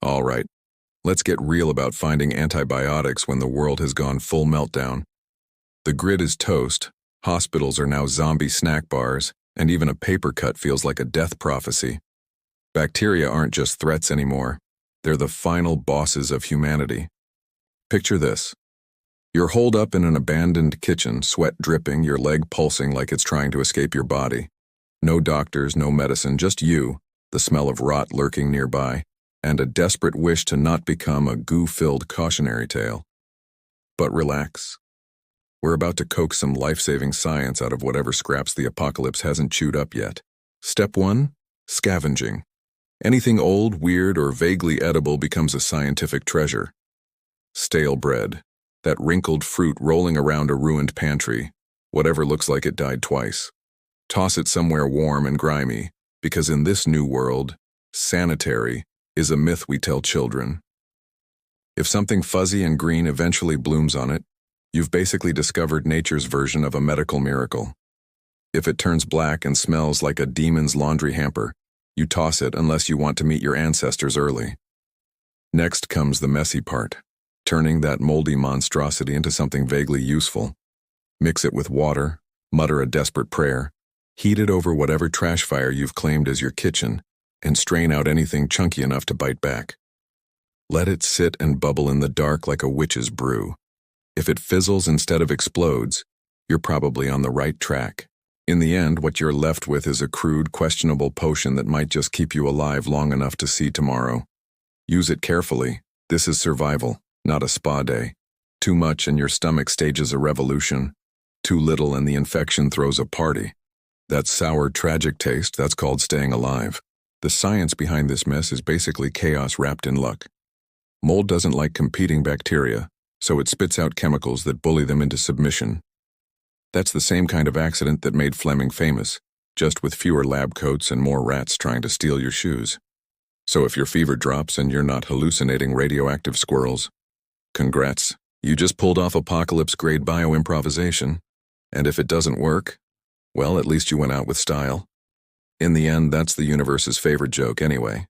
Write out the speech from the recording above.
All right, let's get real about finding antibiotics when the world has gone full meltdown. The grid is toast, hospitals are now zombie snack bars, and even a paper cut feels like a death prophecy. Bacteria aren't just threats anymore. They're the final bosses of humanity. Picture this. You're holed up in an abandoned kitchen, sweat dripping, your leg pulsing like it's trying to escape your body. No doctors, no medicine, just you, the smell of rot lurking nearby, and a desperate wish to not become a goo-filled cautionary tale. But relax. We're about to coax some life-saving science out of whatever scraps the apocalypse hasn't chewed up yet. Step 1. Scavenging. Anything old, weird, or vaguely edible becomes a scientific treasure. Stale bread. That wrinkled fruit rolling around a ruined pantry. Whatever looks like it died twice. Toss it somewhere warm and grimy, because in this new world, sanitary is a myth we tell children. If something fuzzy and green eventually blooms on it, you've basically discovered nature's version of a medical miracle. If it turns black and smells like a demon's laundry hamper, you toss it unless you want to meet your ancestors early. Next comes the messy part, turning that moldy monstrosity into something vaguely useful. Mix it with water, mutter a desperate prayer, heat it over whatever trash fire you've claimed as your kitchen, and strain out anything chunky enough to bite back. Let it sit and bubble in the dark like a witch's brew. If it fizzles instead of explodes, you're probably on the right track. In the end, what you're left with is a crude, questionable potion that might just keep you alive long enough to see tomorrow. Use it carefully. This is survival, not a spa day. Too much and your stomach stages a revolution. Too little and the infection throws a party. That sour, tragic taste, that's called staying alive. The science behind this mess is basically chaos wrapped in luck. Mold doesn't like competing bacteria, so it spits out chemicals that bully them into submission. That's the same kind of accident that made Fleming famous, just with fewer lab coats and more rats trying to steal your shoes. So if your fever drops and you're not hallucinating radioactive squirrels, congrats, you just pulled off apocalypse-grade bioimprovisation. And if it doesn't work, well, at least you went out with style. In the end, that's the universe's favorite joke anyway.